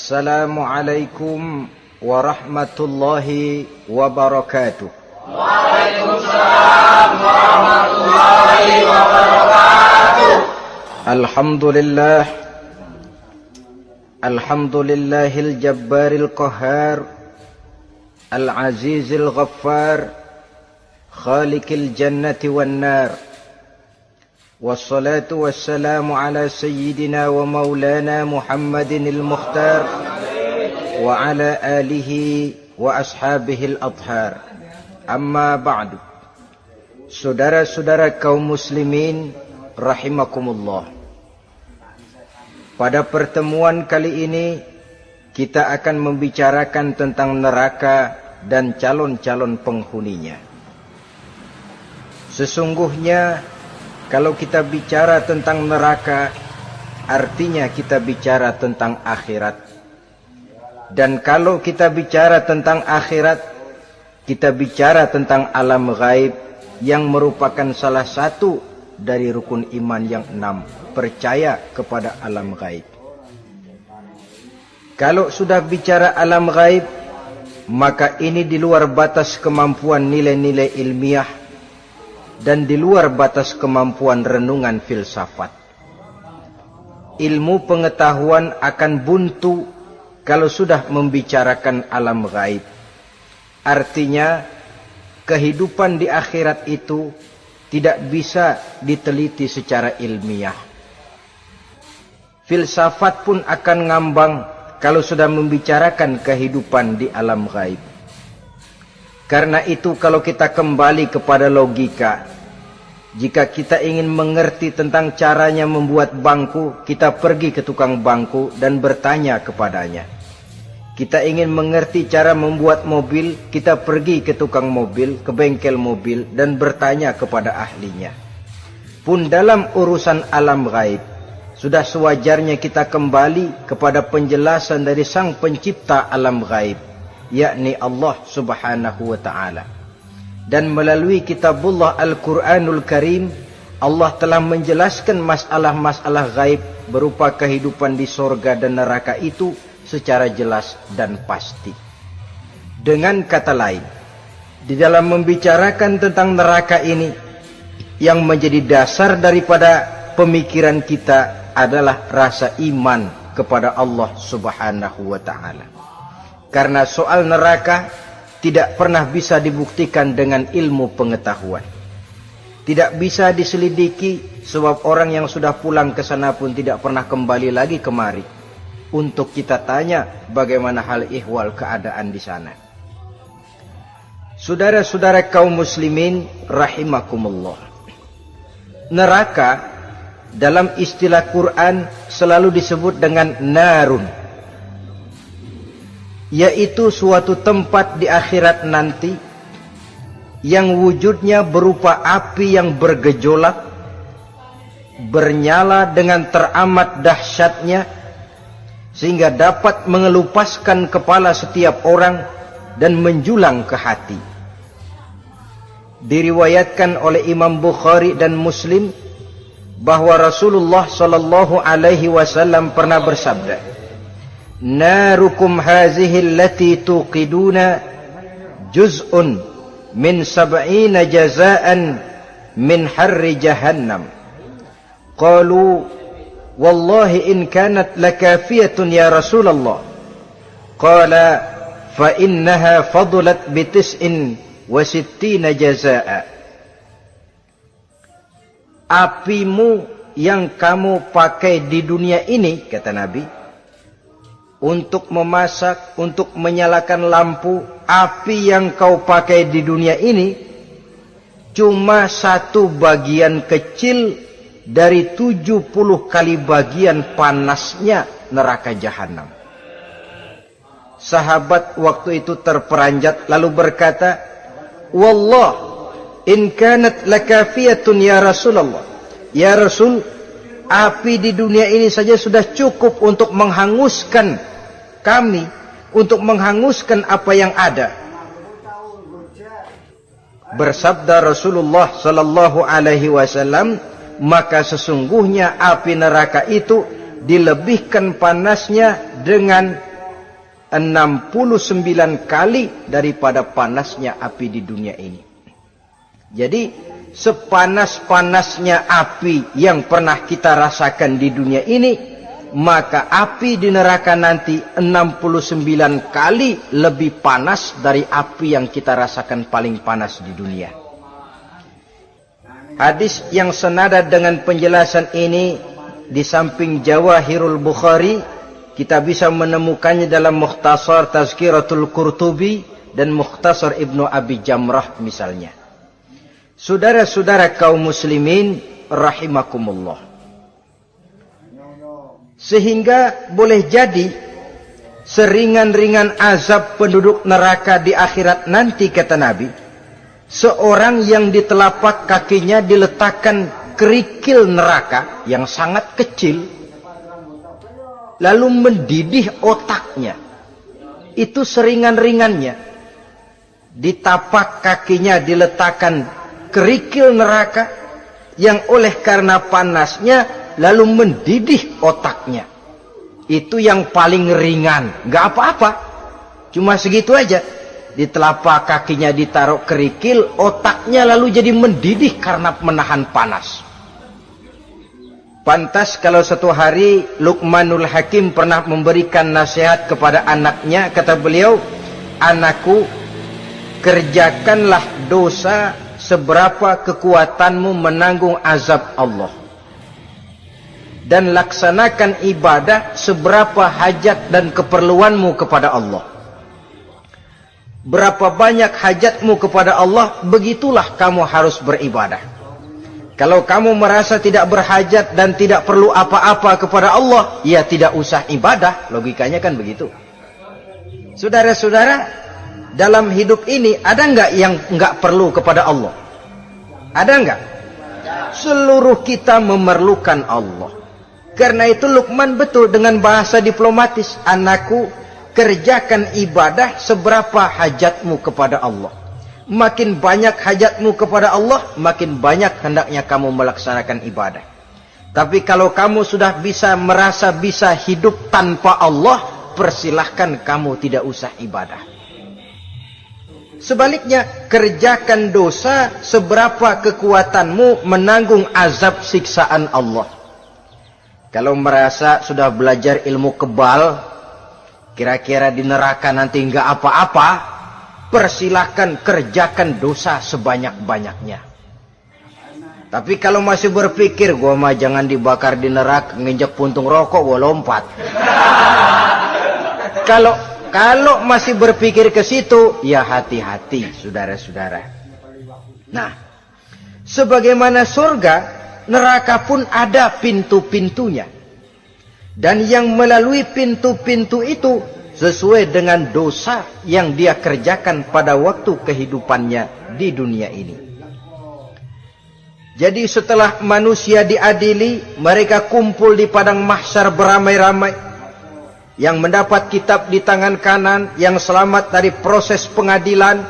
Assalamualaikum warahmatullahi wabarakatuh. Waalaikumsalam warahmatullahi wabarakatuh. Alhamdulillahil jabbaril qahhar, al-azizil ghaffar, khaliqil jannati wan nar. Wassalatu wassalamu ala sayyidina wa maulana Muhammadinil mukhtar wa ala alihi wa ashabihil adhar. Amma ba'du. Saudara-saudara kaum muslimin rahimakumullah. Pada pertemuan kali ini kita akan membicarakan tentang neraka dan calon-calon penghuninya. Sesungguhnya kalau kita bicara tentang neraka, artinya kita bicara tentang akhirat. Dan kalau kita bicara tentang akhirat, kita bicara tentang alam gaib yang merupakan salah satu dari rukun iman yang 6, percaya kepada alam gaib. Kalau sudah bicara alam gaib, maka ini di luar batas kemampuan nilai-nilai ilmiah dan di luar batas kemampuan renungan filsafat. Ilmu pengetahuan akan buntu kalau sudah membicarakan alam gaib. Artinya, kehidupan di akhirat itu tidak bisa diteliti secara ilmiah. Filsafat pun akan ngambang kalau sudah membicarakan kehidupan di alam gaib. Karena itu kalau kita kembali kepada logika, jika kita ingin mengerti tentang caranya membuat bangku, kita pergi ke tukang bangku dan bertanya kepadanya. Kita ingin mengerti cara membuat mobil, kita pergi ke tukang mobil, ke bengkel mobil dan bertanya kepada ahlinya. Pun dalam urusan alam gaib, sudah sewajarnya kita kembali kepada penjelasan dari sang pencipta alam gaib, yakni Allah subhanahu wa ta'ala. Dan melalui kitabullah Al-Quranul Karim, Allah telah menjelaskan masalah-masalah gaib berupa kehidupan di sorga dan neraka itu secara jelas dan pasti. Dengan kata lain, di dalam membicarakan tentang neraka ini, yang menjadi dasar daripada pemikiran kita adalah rasa iman kepada Allah subhanahu wa ta'ala. Karena soal neraka tidak pernah bisa dibuktikan dengan ilmu pengetahuan. Tidak bisa diselidiki sebab orang yang sudah pulang ke sana pun tidak pernah kembali lagi kemari untuk kita tanya bagaimana hal ihwal keadaan di sana. Saudara-saudara kaum muslimin rahimakumullah. Neraka dalam istilah Quran selalu disebut dengan narun, yaitu suatu tempat di akhirat nanti yang wujudnya berupa api yang bergejolak, bernyala dengan teramat dahsyatnya, sehingga dapat mengelupaskan kepala setiap orang dan menjulang ke hati. Diriwayatkan oleh Imam Bukhari dan Muslim bahwa Rasulullah sallallahu alaihi wasallam pernah bersabda, "Narukum hazihi allati tuqiduna juz'un min 70 jazaan min harri jahannam." Qalu, "Wallahi in kanat lakafiyatun ya Rasulullah." Qala, "Fa innaha fadulat bi 69 jazaa." Apimu yang kamu pakai di dunia ini, kata Nabi, untuk memasak, untuk menyalakan lampu, api yang kau pakai di dunia ini cuma satu bagian kecil dari 70 kali bagian panasnya neraka jahanam. Sahabat waktu itu terperanjat lalu berkata, "Wallah, in kanat lakafiyatun ya Rasulullah." Ya Rasul, api di dunia ini saja sudah cukup untuk menghanguskan kami, untuk menghanguskan apa yang ada. Bersabda Rasulullah sallallahu alaihi wasallam, maka sesungguhnya api neraka itu dilebihkan panasnya dengan 69 kali daripada panasnya api di dunia ini. Jadi sepanas-panasnya api yang pernah kita rasakan di dunia ini, maka api di neraka nanti 69 kali lebih panas dari api yang kita rasakan paling panas di dunia. Hadis yang senada dengan penjelasan ini di samping Jawahirul Bukhari, kita bisa menemukannya dalam Mukhtasar Tazkiratul Qurtubi dan Mukhtasar Ibnu Abi Jamrah misalnya. Saudara-saudara kaum muslimin rahimakumullah. Sehingga boleh jadi seringan-ringan azab penduduk neraka di akhirat nanti, kata Nabi, seorang yang di telapak kakinya diletakkan kerikil neraka yang sangat kecil, lalu mendidih otaknya. Itu seringan-ringannya. Di tapak kakinya diletakkan kerikil neraka yang oleh karena panasnya lalu mendidih otaknya. Itu yang paling ringan, gak apa-apa, cuma segitu aja. Di telapak kakinya ditaruh kerikil, otaknya lalu jadi mendidih karena menahan panas. Pantas kalau satu hari Luqmanul Hakim pernah memberikan nasihat kepada anaknya, kata beliau, "Anakku, kerjakanlah dosa seberapa kekuatanmu menanggung azab Allah, dan laksanakan ibadah seberapa hajat dan keperluanmu kepada Allah. Berapa banyak hajatmu kepada Allah, begitulah kamu harus beribadah. Kalau kamu merasa tidak berhajat dan tidak perlu apa-apa kepada Allah, ya tidak usah ibadah." Logikanya kan begitu. Saudara-saudara, dalam hidup ini ada nggak yang nggak perlu kepada Allah? Ada nggak? Seluruh kita memerlukan Allah. Karena itu Luqman betul dengan bahasa diplomatis, "Anakku, kerjakan ibadah seberapa hajatmu kepada Allah. Makin banyak hajatmu kepada Allah, makin banyak hendaknya kamu melaksanakan ibadah. Tapi kalau kamu sudah merasa bisa hidup tanpa Allah, persilahkan kamu tidak usah ibadah." Sebaliknya, kerjakan dosa seberapa kekuatanmu menanggung azab siksaan Allah. Kalau merasa sudah belajar ilmu kebal, kira-kira di neraka nanti nggak apa-apa, persilahkan kerjakan dosa sebanyak-banyaknya. Tapi kalau masih berpikir, gua mah jangan dibakar di neraka, nginjek puntung rokok, gua lompat. Kalau masih berpikir ke situ, ya hati-hati, saudara-saudara. Nah, sebagaimana surga, neraka pun ada pintu-pintunya. Dan yang melalui pintu-pintu itu sesuai dengan dosa yang dia kerjakan pada waktu kehidupannya di dunia ini. Jadi setelah manusia diadili, mereka kumpul di padang mahsyar beramai-ramai. Yang mendapat kitab di tangan kanan, yang selamat dari proses pengadilan,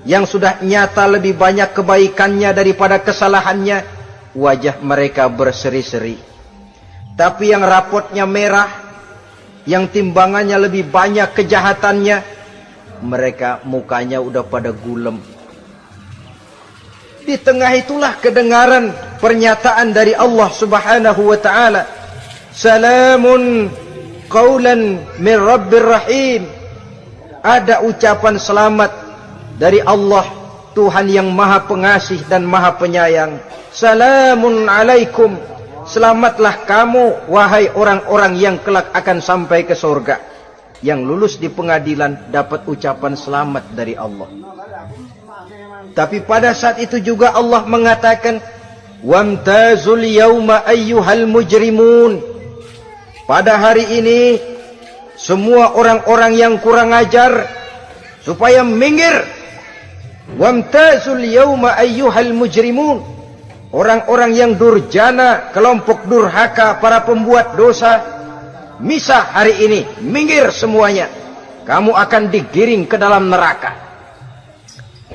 yang sudah nyata lebih banyak kebaikannya daripada kesalahannya, wajah mereka berseri-seri. Tapi yang rapotnya merah, yang timbangannya lebih banyak kejahatannya, mereka mukanya udah pada gulem. Di tengah itulah kedengaran pernyataan dari Allah Subhanahu wa ta'ala, "Salamun qaulan min Rabbir Rahim." Ada ucapan selamat dari Allah, Tuhan yang Maha Pengasih dan Maha Penyayang. "Salamun alaikum." Selamatlah kamu, wahai orang-orang yang kelak akan sampai ke surga. Yang lulus di pengadilan dapat ucapan selamat dari Allah. Tapi pada saat itu juga Allah mengatakan, "Wamtazul yauma ayyuhal mujrimun." Pada hari ini, semua orang-orang yang kurang ajar, supaya minggir. Wamtazul yauma ayyuhal mujrimun. Orang-orang yang durjana, kelompok durhaka, para pembuat dosa, misah hari ini, minggir semuanya. Kamu akan digiring ke dalam neraka.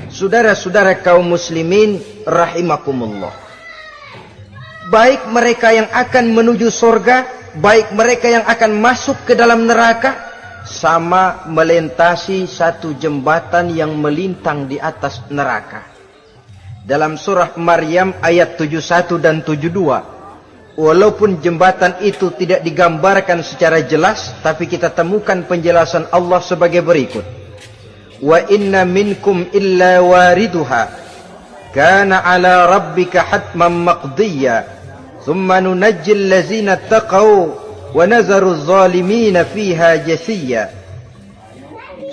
Saudara-saudara kaum muslimin rahimakumullah. Baik mereka yang akan menuju surga, baik mereka yang akan masuk ke dalam neraka, sama melintasi satu jembatan yang melintang di atas neraka. Dalam surah Maryam ayat 71 dan 72, walaupun jembatan itu tidak digambarkan secara jelas, tapi kita temukan penjelasan Allah sebagai berikut. Wa inna minkum illa wariduha kana ala rabbika hatman maqdiya thumma nunajjil ladzina taqaw wa nazaru zalimina fiha jasiya.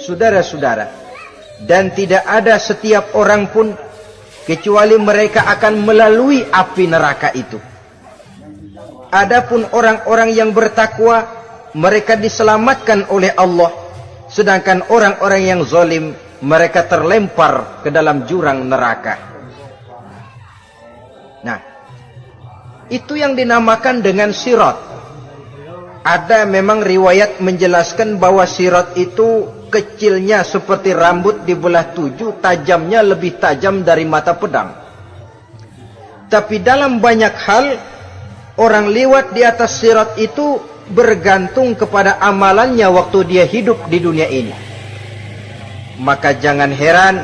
Saudara-saudara, dan tidak ada setiap orang pun kecuali mereka akan melalui api neraka itu. Adapun orang-orang yang bertakwa, mereka diselamatkan oleh Allah, sedangkan orang-orang yang zalim, mereka terlempar ke dalam jurang neraka. Nah, itu yang dinamakan dengan sirat. Ada memang riwayat menjelaskan bahwa sirat itu kecilnya seperti rambut dibelah 7, tajamnya lebih tajam dari mata pedang. Tapi dalam banyak hal, orang lewat di atas sirat itu bergantung kepada amalannya waktu dia hidup di dunia ini. Maka jangan heran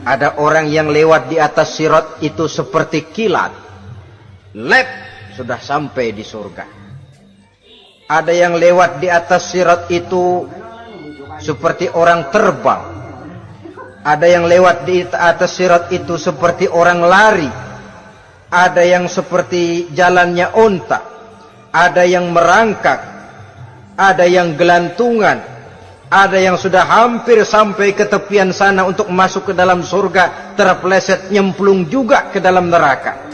ada orang yang lewat di atas sirat itu seperti kilat. Lep, sudah sampai di surga. Ada yang lewat di atas sirat itu seperti orang terbang. Ada yang lewat di atas sirat itu seperti orang lari. Ada yang seperti jalannya onta. Ada yang merangkak. Ada yang gelantungan. Ada yang sudah hampir sampai ke tepian sana untuk masuk ke dalam surga, terpeleset nyemplung juga ke dalam neraka.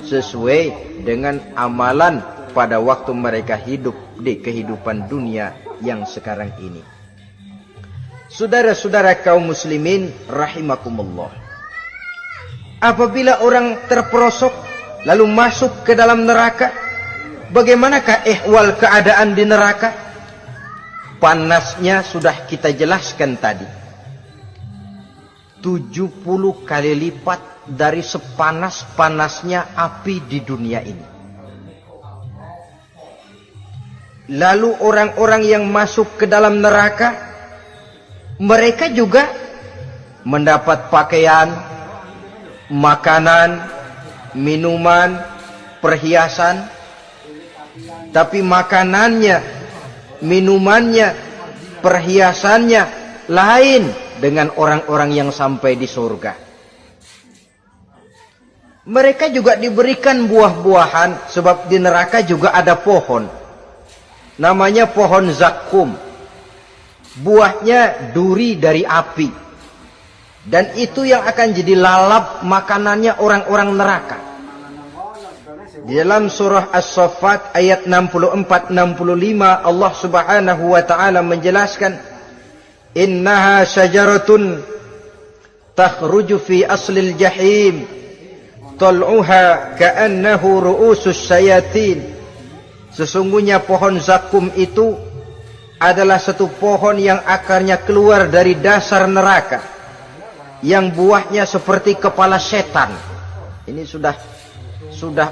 Sesuai dengan amalan pada waktu mereka hidup di kehidupan dunia yang sekarang ini. Saudara-saudara kaum muslimin rahimakumullah. Apabila orang terperosok lalu masuk ke dalam neraka, bagaimanakah ihwal keadaan di neraka? Panasnya sudah kita jelaskan tadi. 70 kali lipat dari sepanas-panasnya api di dunia ini. Lalu orang-orang yang masuk ke dalam neraka, mereka juga mendapat pakaian, makanan, minuman, perhiasan. Tapi makanannya, minumannya, perhiasannya lain dengan orang-orang yang sampai di surga. Mereka juga diberikan buah-buahan, sebab di neraka juga ada pohon. Namanya pohon zakum. Buahnya duri dari api. Dan itu yang akan jadi lalap makanannya orang-orang neraka. Di dalam surah As-Saffat ayat 64-65 Allah subhanahu wa ta'ala menjelaskan, innaha syajaratun takhruju fi aslil jahim tal'uha ka'annahu ru'usus syayatin. Sesungguhnya pohon zakum itu adalah satu pohon yang akarnya keluar dari dasar neraka, yang buahnya seperti kepala setan. Ini sudah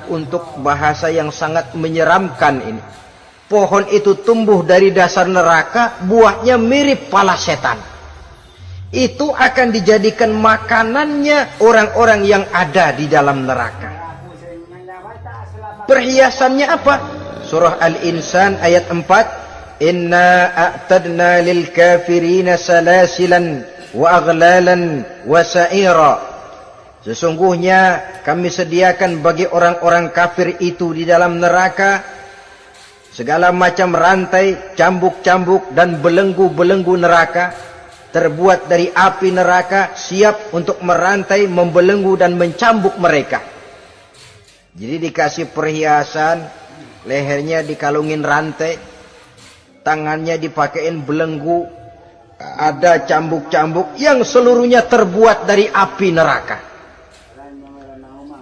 untuk bahasa yang sangat menyeramkan ini. Pohon itu tumbuh dari dasar neraka, buahnya mirip kepala setan. Itu akan dijadikan makanannya orang-orang yang ada di dalam neraka. Perhiasannya apa? Surah Al-Insan ayat 4, inna a'tadna lil kafirina salasilan wa aghlalan wa sa'ira. Sesungguhnya kami sediakan bagi orang-orang kafir itu di dalam neraka segala macam rantai, cambuk-cambuk dan belenggu-belenggu neraka, terbuat dari api neraka, siap untuk merantai, membelenggu dan mencambuk mereka. Jadi dikasih perhiasan, lehernya dikalungin rantai, tangannya dipakein belenggu, ada cambuk-cambuk yang seluruhnya terbuat dari api neraka.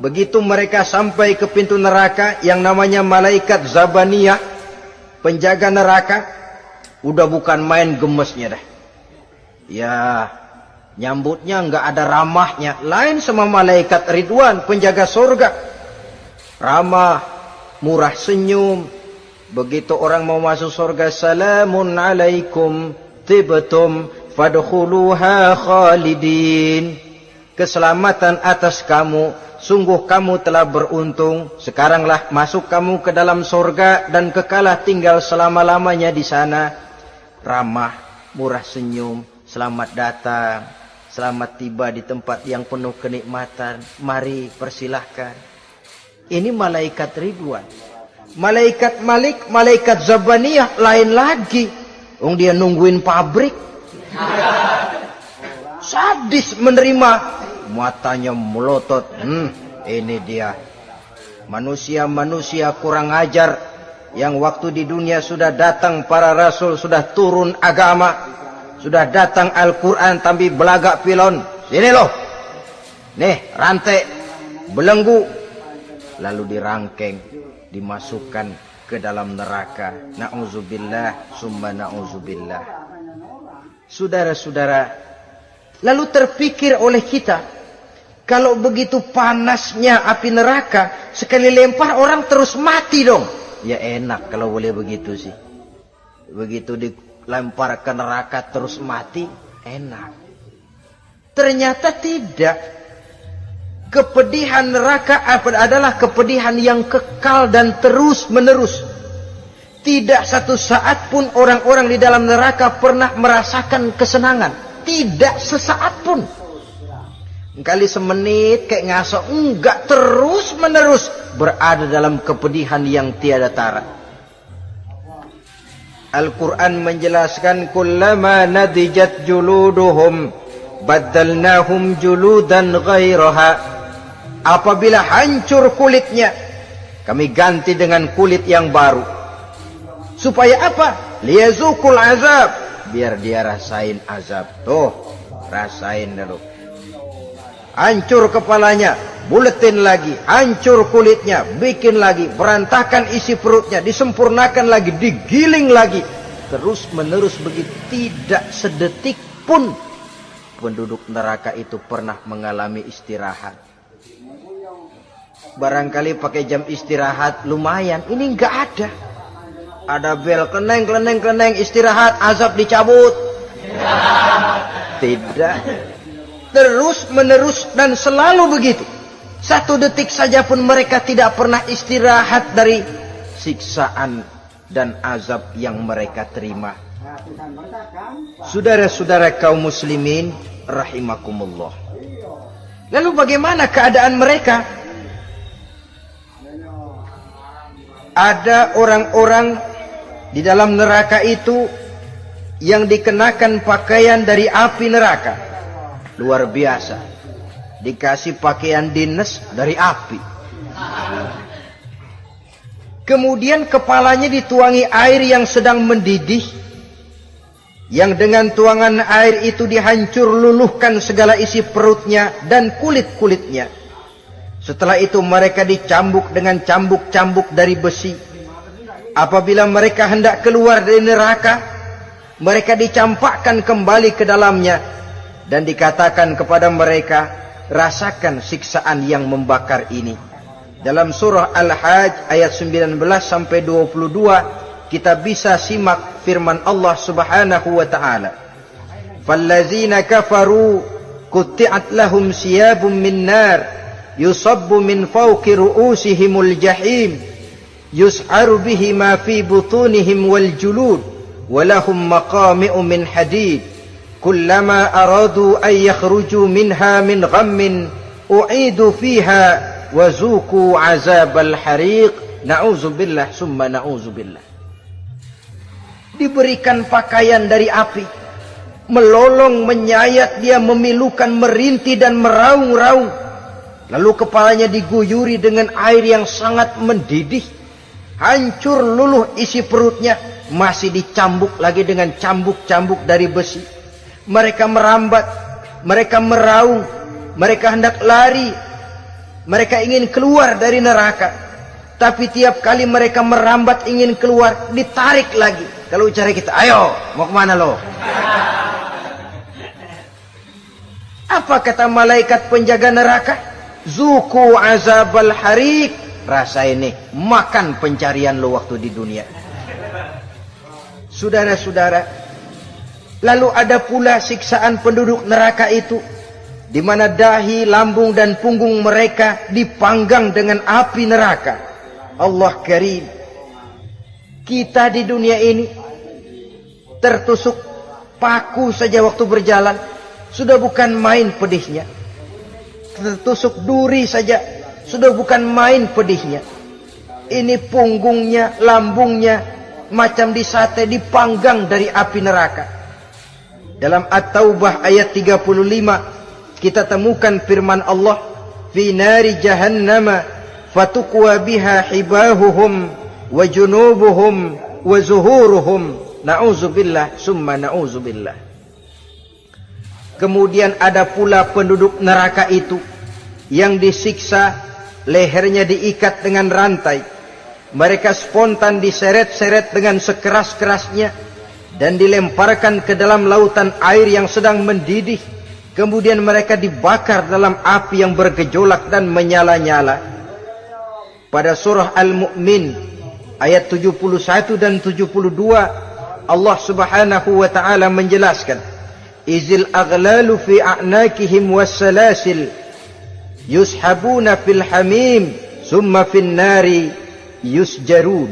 Begitu mereka sampai ke pintu neraka yang namanya malaikat Zabaniyah, penjaga neraka, udah bukan main gemesnya dah. Ya, nyambutnya enggak ada ramahnya, lain sama malaikat Ridwan, penjaga surga. Ramah, murah senyum, Begitu orang mau masuk surga, salamun alaikum tibtum fadkhuluha khalidin. Keselamatan atas kamu, sungguh kamu telah beruntung. Sekaranglah masuk kamu ke dalam surga dan kekalah tinggal selama-lamanya di sana. Ramah, murah senyum, selamat datang, selamat tiba di tempat yang penuh kenikmatan. Mari persilahkan. Ini malaikat Ridwan. Malaikat Malik, malaikat Zabaniyah lain lagi. Dia nungguin pabrik. Sadis menerima, matanya melotot. Ini dia manusia-manusia kurang ajar yang waktu di dunia sudah datang para rasul, sudah turun agama, sudah datang Al-Quran, tapi belagak pilon. Sini loh, nih rantai, belenggu, lalu dirangkeng, dimasukkan ke dalam neraka. Na'udzubillah, summa na'udzubillah. Saudara-saudara, lalu terpikir oleh kita, kalau begitu panasnya api neraka, sekali lempar orang terus mati dong. Ya enak kalau boleh begitu sih. Begitu dilempar ke neraka terus mati, enak. Ternyata tidak. Kepedihan neraka adalah kepedihan yang kekal dan terus menerus. Tidak satu saat pun orang-orang di dalam neraka pernah merasakan kesenangan. Tidak sesaat pun. Kali semenit kayak ngasok, enggak, terus menerus berada dalam kepedihan yang tiada tara. Al-Quran menjelaskan, kullama nadijat juluduhum baddalnahum juludan ghairaha. Apabila hancur kulitnya, kami ganti dengan kulit yang baru. Supaya apa? Liyazukul azab, biar dia rasain azab. Tuh, rasain dulu. Hancur kepalanya, buletin lagi, hancur kulitnya, bikin lagi, berantakan isi perutnya, disempurnakan lagi, digiling lagi. Terus menerus begitu, tidak sedetik pun penduduk neraka itu pernah mengalami istirahat. Barangkali pakai jam istirahat lumayan, ini enggak ada. Ada bel, kleneng, istirahat, azab dicabut. Tidak. Terus menerus dan selalu begitu. Satu detik saja pun mereka tidak pernah istirahat dari siksaan dan azab yang mereka terima. Saudara-saudara kaum muslimin rahimakumullah. Lalu bagaimana keadaan mereka? Ada orang-orang di dalam neraka itu yang dikenakan pakaian dari api neraka. Luar biasa. Dikasih pakaian dinas dari api. Kemudian kepalanya dituangi air yang sedang mendidih. Yang dengan tuangan air itu dihancur luluhkan segala isi perutnya dan kulit-kulitnya. Setelah itu mereka dicambuk dengan cambuk-cambuk dari besi. Apabila mereka hendak keluar dari neraka, mereka dicampakkan kembali ke dalamnya. Dan dikatakan kepada mereka, rasakan siksaan yang membakar ini. Dalam surah Al-Hajj ayat 19 sampai 22, kita bisa simak firman Allah Subhanahu wa taala. Fallazina kafaru qutti'at lahum siyabun min nar yusabbu min fawqi ru'usihimul jahim yus'aru bihi ma fi butunihim wal julud wa lahum maqami'u min hadid. Kullama aradu an yakhruju minha min ghammin u'idu fiha wa zuqu azabal hariq. Na'udzubillah summa na'udzubillah. Diberikan pakaian dari api, melolong, menyayat dia, memilukan, merintih dan meraung-raung. Lalu kepalanya diguyuri dengan air yang sangat mendidih. Hancur luluh isi perutnya, masih dicambuk lagi dengan cambuk-cambuk dari besi. Mereka merambat, mereka meraung, mereka hendak lari, mereka ingin keluar dari neraka. Tapi tiap kali mereka merambat ingin keluar, ditarik lagi. Kalau cara kita, ayo, mau kemana lo? Apa kata malaikat penjaga neraka? Zuku azabal harik. Rasa ini, makan pencarian lo waktu di dunia. Saudara-saudara, lalu ada pula siksaan penduduk neraka itu, di mana dahi, lambung dan punggung mereka dipanggang dengan api neraka. Allah Karim. Kita di dunia ini tertusuk paku saja waktu berjalan, sudah bukan main pedihnya. Tertusuk duri saja, sudah bukan main pedihnya. Ini punggungnya, lambungnya, macam disate, dipanggang dari api neraka. Dalam At-Taubah ayat 35, kita temukan firman Allah, fi nari jahannama fatuqwa biha hibahuhum wa junubuhum wa zuhuruhum, na'udzubillah summa na'udzubillah. Kemudian ada pula penduduk neraka itu yang disiksa, lehernya diikat dengan rantai. Mereka spontan diseret-seret dengan sekeras-kerasnya dan dilemparkan ke dalam lautan air yang sedang mendidih. Kemudian mereka dibakar dalam api yang bergejolak dan menyala-nyala. Pada surah Al-Mu'min ayat 71 dan 72, Allah Subhanahu wa taala menjelaskan, izil aghlalu fi a'nakihim wassalasil yushabuna fil hamim summa fin nari yusjarun.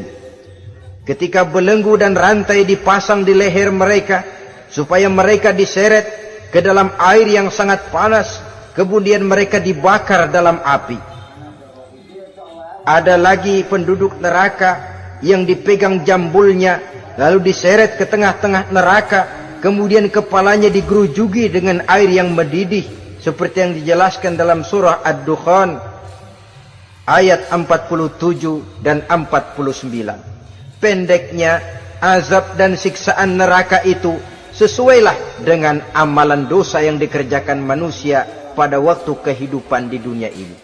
Ketika belenggu dan rantai dipasang di leher mereka supaya mereka diseret ke dalam air yang sangat panas, kemudian mereka dibakar dalam api. Ada lagi penduduk neraka yang dipegang jambulnya lalu diseret ke tengah-tengah neraka, kemudian kepalanya digerujuki dengan air yang mendidih seperti yang dijelaskan dalam surah Ad-Dukhan ayat 47 dan 49. Pendeknya, azab dan siksaan neraka itu sesuailah dengan amalan dosa yang dikerjakan manusia pada waktu kehidupan di dunia ini.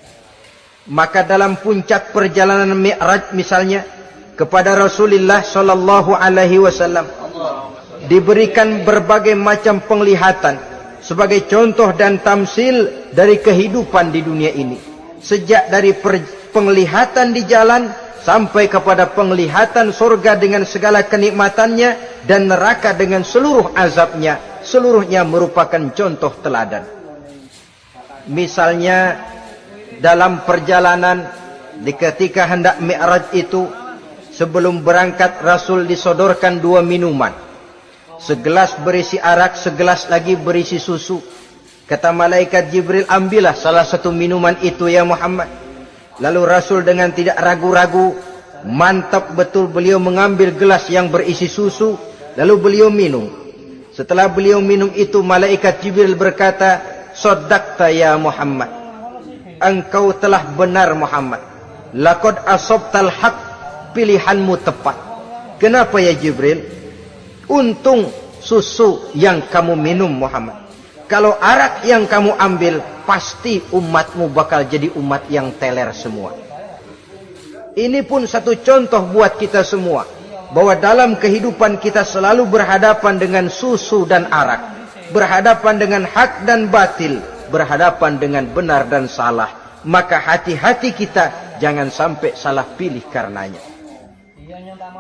Maka dalam puncak perjalanan Mi'raj misalnya, kepada Rasulullah sallallahu alaihi wasallam diberikan berbagai macam penglihatan sebagai contoh dan tamsil dari kehidupan di dunia ini. Sejak dari penglihatan di jalan sampai kepada penglihatan surga dengan segala kenikmatannya dan neraka dengan seluruh azabnya, seluruhnya merupakan contoh teladan. Misalnya dalam perjalanan ketika hendak Mi'raj itu, sebelum berangkat Rasul disodorkan 2 minuman. Segelas berisi arak, segelas lagi berisi susu. Kata malaikat Jibril, ambillah salah satu minuman itu ya Muhammad. Lalu Rasul dengan tidak ragu-ragu, mantap betul beliau mengambil gelas yang berisi susu, lalu beliau minum. Setelah beliau minum itu, malaikat Jibril berkata, "Shaddaqta ya Muhammad." Engkau telah benar Muhammad. Laqad asabtal haq, pilihanmu tepat. Kenapa ya Jibril? Untung susu yang kamu minum Muhammad. Kalau arak yang kamu ambil, pasti umatmu bakal jadi umat yang teler semua. Ini pun satu contoh buat kita semua, bahwa dalam kehidupan kita selalu berhadapan dengan susu dan arak, berhadapan dengan hak dan batil, berhadapan dengan benar dan salah. Maka hati-hati kita jangan sampai salah pilih karenanya.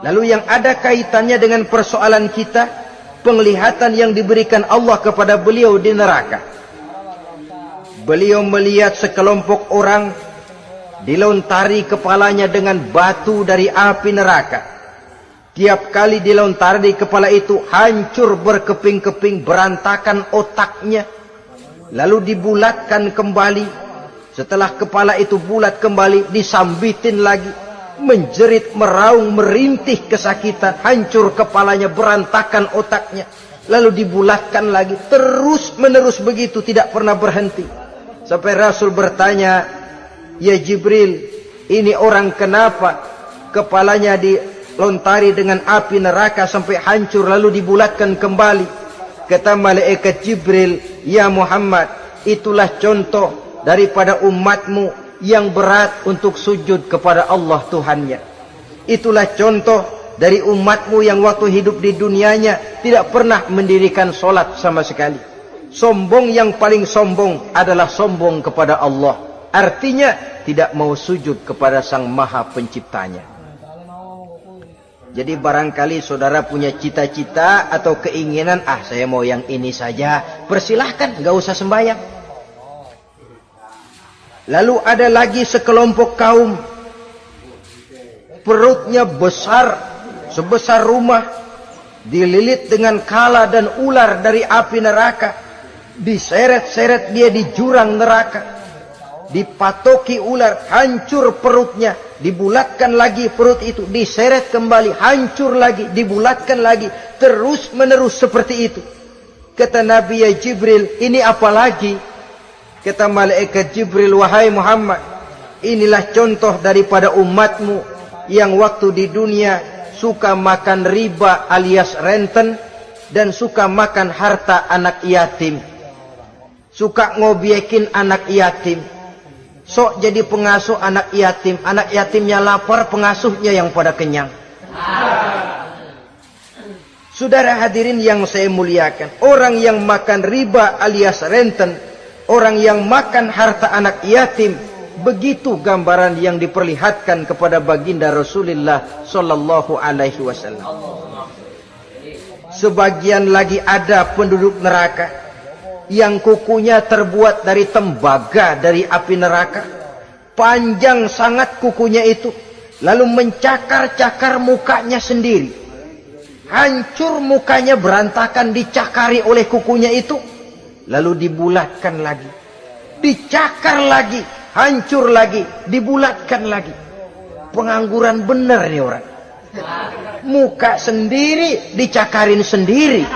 Lalu yang ada kaitannya dengan persoalan kita, penglihatan yang diberikan Allah kepada beliau di neraka. Beliau melihat sekelompok orang dilontari kepalanya dengan batu dari api neraka. Tiap kali dilontari kepala itu hancur berkeping-keping, berantakan otaknya. Lalu dibulatkan kembali. Setelah kepala itu bulat kembali, disambitin lagi. Menjerit, meraung, merintih kesakitan, hancur kepalanya, berantakan otaknya. Lalu dibulatkan lagi, terus menerus begitu, tidak pernah berhenti. Sampai Rasul bertanya, "Ya Jibril, ini orang kenapa kepalanya dilontari dengan api neraka sampai hancur lalu dibulatkan kembali?" Kata malaikat Jibril, "Ya Muhammad, itulah contoh daripada umatmu yang berat untuk sujud kepada Allah Tuhannya. Itulah contoh dari umatmu yang waktu hidup di dunianya tidak pernah mendirikan solat sama sekali. Sombong yang paling sombong adalah sombong kepada Allah. Artinya tidak mau sujud kepada Sang Maha Penciptanya." Jadi barangkali saudara punya cita-cita atau keinginan, saya mau yang ini saja, persilahkan, nggak usah sembahyang. Lalu ada lagi sekelompok kaum, perutnya besar, sebesar rumah, dililit dengan kala dan ular dari api neraka, diseret-seret dia di jurang neraka, dipatoki ular, hancur perutnya, dibulatkan lagi perut itu, diseret kembali, hancur lagi, dibulatkan lagi, terus menerus seperti itu. Kata Nabi, ya Jibril, ini apa lagi? Kata malaikat Jibril, wahai Muhammad, inilah contoh daripada umatmu yang waktu di dunia suka makan riba alias renten, dan suka makan harta anak yatim, suka ngobyekin anak yatim, sok jadi pengasuh anak yatimnya lapar, pengasuhnya yang pada kenyang. Saudara hadirin yang saya muliakan, orang yang makan riba alias renten, orang yang makan harta anak yatim, begitu gambaran yang diperlihatkan kepada baginda Rasulullah sallallahu alaihi wasallam. Sebagian lagi ada penduduk neraka yang kukunya terbuat dari tembaga dari api neraka, panjang sangat kukunya itu, lalu mencakar-cakar mukanya sendiri, hancur mukanya berantakan, dicakari oleh kukunya itu, lalu dibulatkan lagi, dicakar lagi, hancur lagi, dibulatkan lagi. Pengangguran bener nih orang, muka sendiri dicakarin sendiri.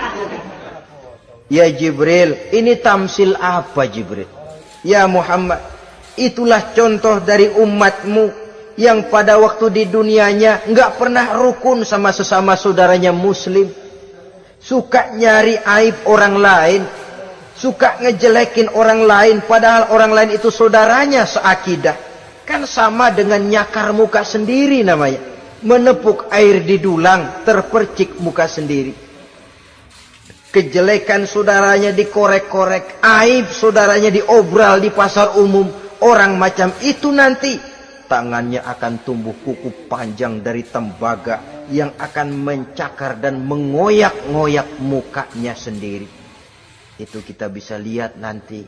Ya Jibril, ini tamsil apa Jibril? Ya Muhammad, itulah contoh dari umatmu yang pada waktu di dunianya enggak pernah rukun sama sesama saudaranya muslim, suka nyari aib orang lain, suka ngejelekin orang lain, padahal orang lain itu saudaranya seakidah. Kan sama dengan nyakar muka sendiri namanya, menepuk air di dulang, terpercik muka sendiri. Kejelekan saudaranya dikorek-korek, aib saudaranya diobral di pasar umum. Orang macam itu nanti tangannya akan tumbuh kuku panjang dari tembaga yang akan mencakar dan mengoyak-ngoyak mukanya sendiri. Itu kita bisa lihat nanti.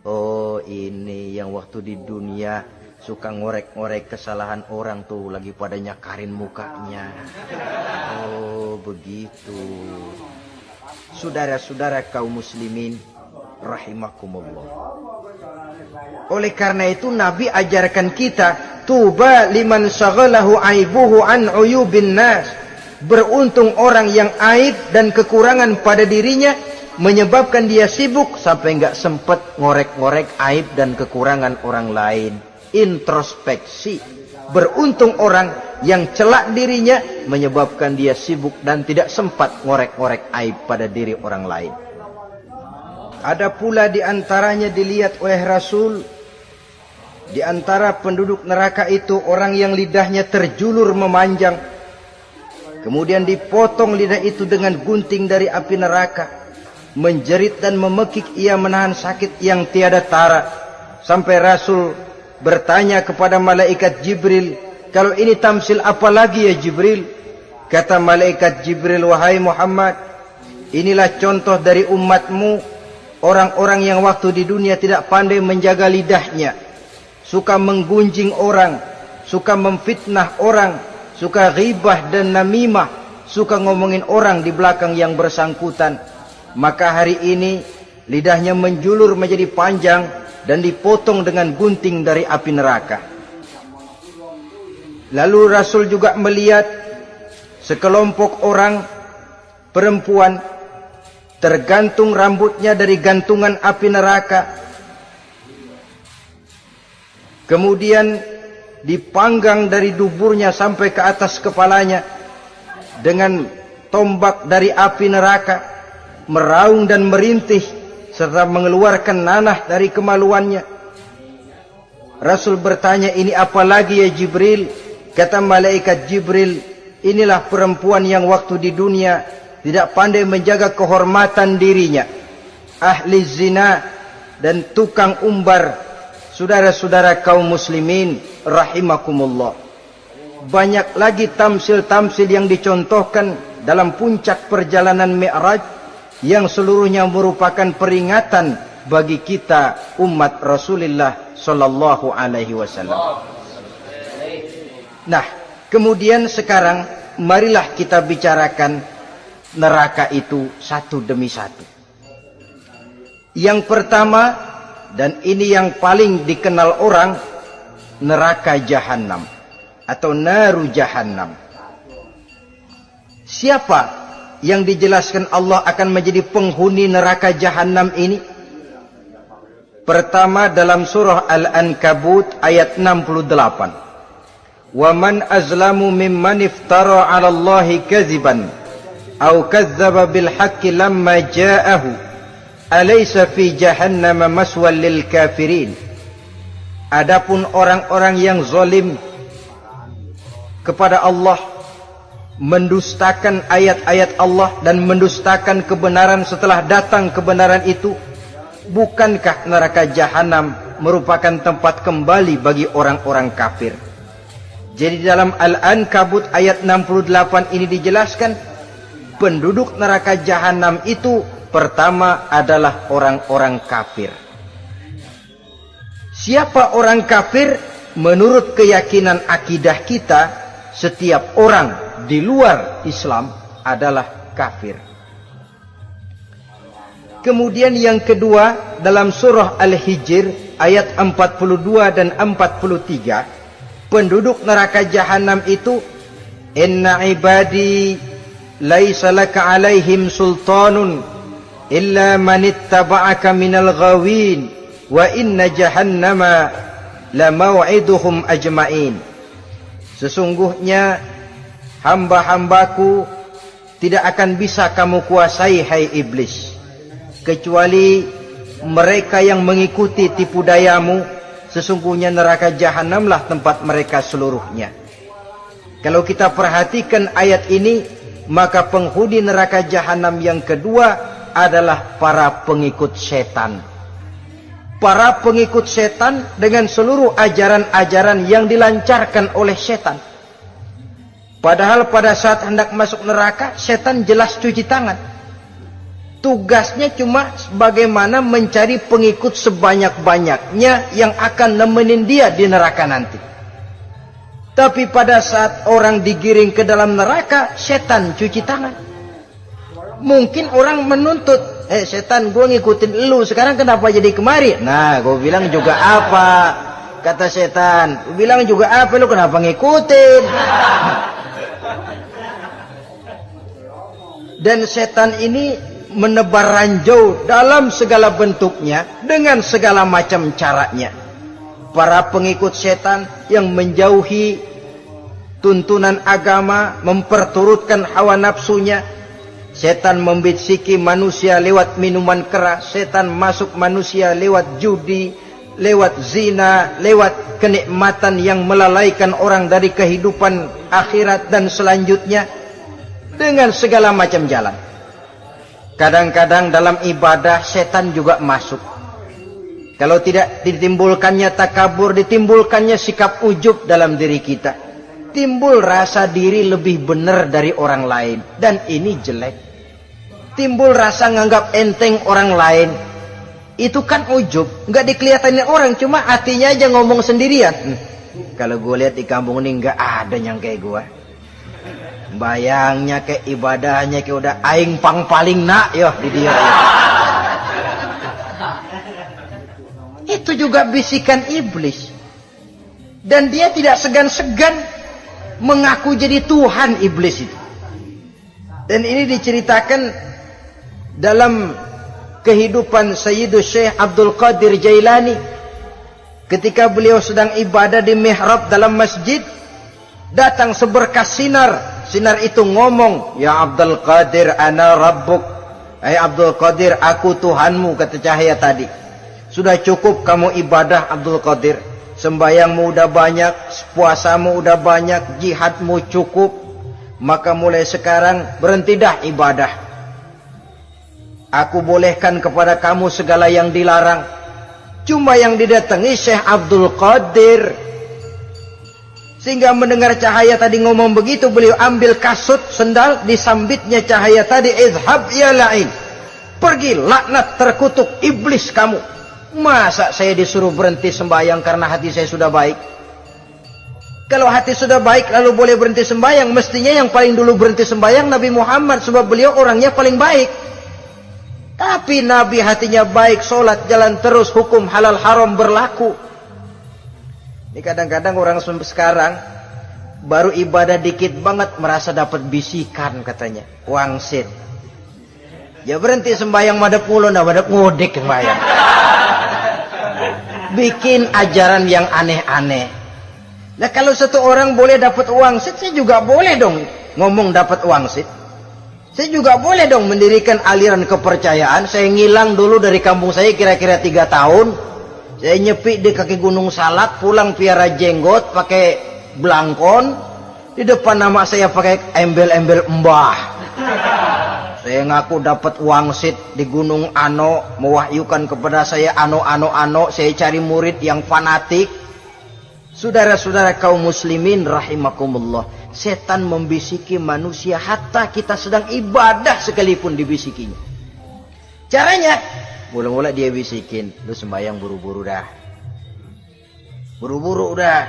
Oh, ini yang waktu di dunia suka ngorek-ngorek kesalahan orang tuh lagi pada nyakarin mukanya. Oh, begitu. Saudara-saudara kaum muslimin rahimakumullah. Oleh karena itu Nabi ajarkan kita, tuba liman syaghalahu aibuhu an uyubin nas. Beruntung orang yang aib dan kekurangan pada dirinya menyebabkan dia sibuk sampai enggak sempat ngorek-ngorek aib dan kekurangan orang lain. Introspeksi. Beruntung orang yang celak dirinya menyebabkan dia sibuk dan tidak sempat ngorek-ngorek aib pada diri orang lain. Ada pula di antaranya dilihat oleh Rasul, di antara penduduk neraka itu orang yang lidahnya terjulur memanjang, kemudian dipotong lidah itu dengan gunting dari api neraka, menjerit dan memekik ia menahan sakit yang tiada tara, sampai Rasul bertanya kepada malaikat Jibril, kalau ini tamsil apa lagi ya Jibril? Kata malaikat Jibril, wahai Muhammad, inilah contoh dari umatmu, orang-orang yang waktu di dunia tidak pandai menjaga lidahnya, suka menggunjing orang, suka memfitnah orang, suka ghibah dan namimah, suka ngomongin orang di belakang yang bersangkutan. Maka hari ini lidahnya menjulur menjadi panjang dan dipotong dengan gunting dari api neraka. Lalu Rasul juga melihat sekelompok orang perempuan tergantung rambutnya dari gantungan api neraka, kemudian dipanggang dari duburnya sampai ke atas kepalanya dengan tombak dari api neraka, meraung dan merintih serta mengeluarkan nanah dari kemaluannya. Rasul bertanya, ini apa lagi ya Jibril? Kata malaikat Jibril, inilah perempuan yang waktu di dunia tidak pandai menjaga kehormatan dirinya, ahli zina dan tukang umbar. Saudara-saudara kaum muslimin rahimakumullah, banyak lagi tamsil-tamsil yang dicontohkan dalam puncak perjalanan Mi'raj yang seluruhnya merupakan peringatan bagi kita umat Rasulullah sallallahu alaihi wasallam. Nah, kemudian sekarang marilah kita bicarakan neraka itu satu demi satu. Yang pertama, dan ini yang paling dikenal orang, neraka Jahannam atau naru Jahannam. Siapa yang dijelaskan Allah akan menjadi penghuni neraka Jahannam ini? Pertama dalam surah Al-Ankabut ayat 68. Wa man azlamu mimman iftara 'ala Allahi kadziban aw kadzdzaba bil haqqi lamma ja'ahu alaysa fi jahannam maswal lil kafirin. Adapun orang-orang yang zalim kepada Allah, mendustakan ayat-ayat Allah dan mendustakan kebenaran setelah datang kebenaran itu, bukankah neraka Jahannam merupakan tempat kembali bagi orang-orang kafir? Jadi dalam Al-Ankabut ayat 68 ini dijelaskan, penduduk neraka Jahannam itu pertama adalah orang-orang kafir. Siapa orang kafir? Menurut keyakinan akidah kita, setiap orang di luar Islam adalah kafir. Kemudian yang kedua dalam surah Al-Hijr ayat 42 dan 43, penduduk neraka Jahannam itu, inna ibadi laisa laka alaihim sultanun illa man ittaba'aka minal ghawin wa inna jahannama la maw'iduhum ajma'in. Sesungguhnya hamba-hambaku tidak akan bisa kamu kuasai, hai iblis, kecuali mereka yang mengikuti tipu dayamu. Sesungguhnya neraka Jahannamlah tempat mereka seluruhnya. Kalau kita perhatikan ayat ini, maka penghuni neraka Jahannam yang kedua adalah para pengikut setan. Para pengikut setan dengan seluruh ajaran-ajaran yang dilancarkan oleh setan. Padahal pada saat hendak masuk neraka, setan jelas cuci tangan. Tugasnya cuma bagaimana mencari pengikut sebanyak-banyaknya yang akan nemenin dia di neraka nanti. Tapi pada saat orang digiring ke dalam neraka, setan cuci tangan. Mungkin orang menuntut, setan, gue ngikutin lu, sekarang kenapa jadi kemari? Nah, gue bilang juga apa? Kata setan, gue bilang juga apa, lu kenapa ngikutin? Dan setan ini menebar ranjau dalam segala bentuknya, dengan segala macam caranya. Para pengikut setan yang menjauhi tuntunan agama, memperturutkan hawa nafsunya. Setan membisiki manusia lewat minuman keras, setan masuk manusia lewat judi, lewat zina, lewat kenikmatan yang melalaikan orang dari kehidupan akhirat dan selanjutnya, dengan segala macam jalan. Kadang-kadang dalam ibadah setan juga masuk. Kalau tidak ditimbulkannya takabur, ditimbulkannya sikap ujub dalam diri kita. Timbul rasa diri lebih benar dari orang lain, dan ini jelek. Timbul rasa nganggap enteng orang lain, itu kan ujub, nggak dikelihatannya orang, cuma hatinya aja ngomong sendirian. Kalau gue lihat di kampung ini nggak ada yang kayak gue. Bayangnya kayak ibadahnya kayak udah aing pang paling nak yo di dia. Itu juga bisikan iblis, dan dia tidak segan-segan mengaku jadi Tuhan iblis itu. Dan ini diceritakan dalam kehidupan Sayyidus Syekh Abdul Qadir Jailani. Ketika beliau sedang ibadah di mihrab dalam masjid, datang seberkas sinar. Sinar itu ngomong, ya Abdul Qadir ana rabbuk. Hai Abdul Qadir, aku Tuhanmu, kata cahaya tadi. Sudah cukup kamu ibadah Abdul Qadir. Sembayangmu udah banyak, puasamu udah banyak, jihadmu cukup. Maka mulai sekarang berhenti dah ibadah. Aku bolehkan kepada kamu segala yang dilarang. Cuma yang didatangi Syekh Abdul Qadir. Sehingga mendengar cahaya tadi ngomong begitu, beliau ambil kasut sendal, disambitnya cahaya tadi, izhab ya la'in, pergi laknat terkutuk iblis kamu. Masa saya disuruh berhenti sembahyang karena hati saya sudah baik? Kalau hati sudah baik lalu boleh berhenti sembahyang, mestinya yang paling dulu berhenti sembahyang Nabi Muhammad, sebab beliau orangnya paling baik. Tapi Nabi hatinya baik, sholat jalan terus, hukum halal haram berlaku. Ini kadang-kadang orang sekarang baru ibadah dikit banget merasa dapat bisikan katanya, wangsit. Ya berhenti sembahyang madep mulo, nah madep ngudik sembahyang. Bikin ajaran yang aneh-aneh. Nah kalau satu orang boleh dapat wangsit, saya juga boleh dong ngomong dapat wangsit. Saya juga boleh dong mendirikan aliran kepercayaan. Saya ngilang dulu dari kampung saya kira-kira 3 tahun. Saya nyepi di kaki Gunung Salak, pulang piara jenggot, pakai belangkon. Di depan nama saya pakai embel-embel mbah. Saya ngaku dapat wangsit di Gunung Ano, mewahyukan kepada saya ano. Saya cari murid yang fanatik. Saudara-saudara kaum muslimin rahimakumullah, setan membisiki manusia hatta kita sedang ibadah sekalipun dibisikinya. Caranya, mula-mula dia bisikin, lu sembahyang buru-buru dah. Buru-buru udah.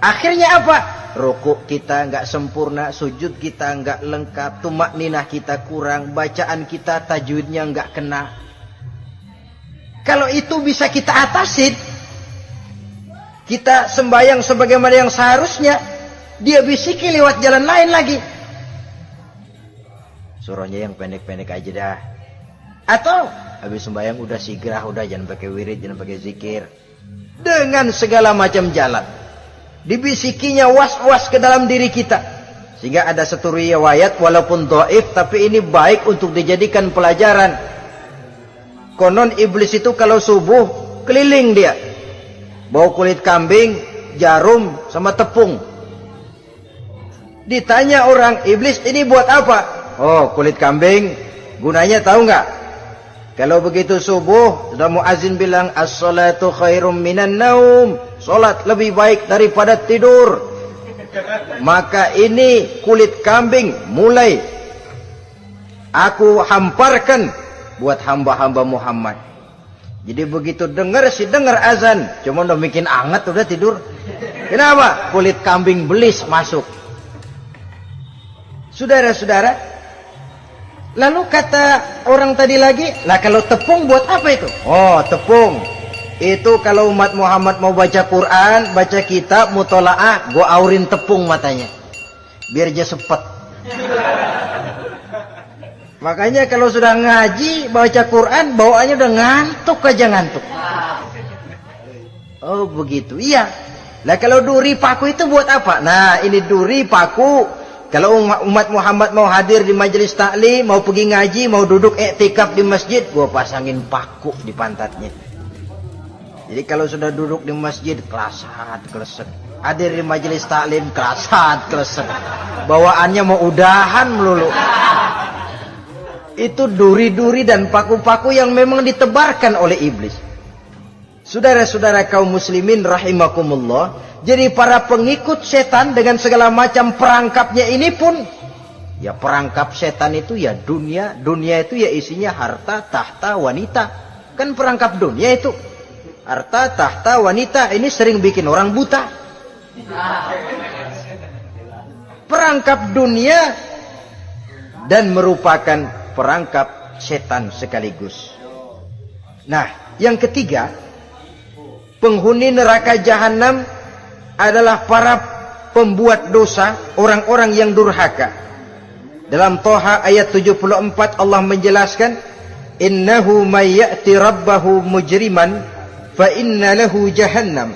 Akhirnya apa? Rukuk kita enggak sempurna, sujud kita enggak lengkap, tumakninah kita kurang, bacaan kita tajwidnya enggak kena. Kalau itu bisa kita atasin, kita sembahyang sebagaimana yang seharusnya, dia bisiki lewat jalan lain lagi. Suruhnya yang pendek-pendek aja dah. Atau habis sembahyang udah sigrah, udah jangan pakai wirid, jangan pakai zikir. Dengan segala macam jalan. Dibisikinya was-was ke dalam diri kita. Sehingga ada satu riwayat walaupun dhaif tapi ini baik untuk dijadikan pelajaran. Konon iblis itu kalau subuh keliling dia. Bawa kulit kambing, jarum, sama tepung. Ditanya orang, iblis ini buat apa? Oh, kulit kambing. Gunanya tahu nggak? Kalau begitu subuh, sudah muazin bilang, as-salatu khairum minan naum. Salat lebih baik daripada tidur. Maka ini kulit kambing mulai aku hamparkan buat hamba-hamba Muhammad. Jadi begitu dengar azan, cuma udah bikin anget udah tidur. Kenapa? Kulit kambing belis masuk. Saudara-saudara, lalu kata orang tadi lagi, lah kalau tepung buat apa itu? Oh, tepung. Itu kalau umat Muhammad mau baca Quran, baca kitab, mutolaah, gua aurin tepung matanya. Biar dia sepet. Makanya kalau sudah ngaji, baca Quran, bawaannya udah ngantuk aja ngantuk. Oh begitu, iya. Nah kalau duri paku itu buat apa? Nah ini duri paku. Kalau umat Muhammad mau hadir di majelis taklim, mau pergi ngaji, mau duduk iktikaf di masjid, gua pasangin paku di pantatnya. Jadi kalau sudah duduk di masjid, kelasat, kelesek. Hadir di majelis taklim, kelasat, kelesek. Bawaannya mau udahan melulu. Itu duri-duri dan paku-paku yang memang ditebarkan oleh iblis. Saudara-saudara kaum muslimin rahimakumullah, jadi para pengikut setan dengan segala macam perangkapnya ini pun, ya perangkap setan itu ya dunia. Dunia itu ya isinya harta, tahta, wanita. Kan perangkap dunia itu. Harta, tahta, wanita, ini sering bikin orang buta. Perangkap dunia dan merupakan perangkap setan sekaligus. Nah, yang ketiga, penghuni neraka jahanam adalah para pembuat dosa, orang-orang yang durhaka. Dalam Toha ayat 74 Allah menjelaskan, innahu may ya'ti rabbahu mujriman fa inna lahu jahannam.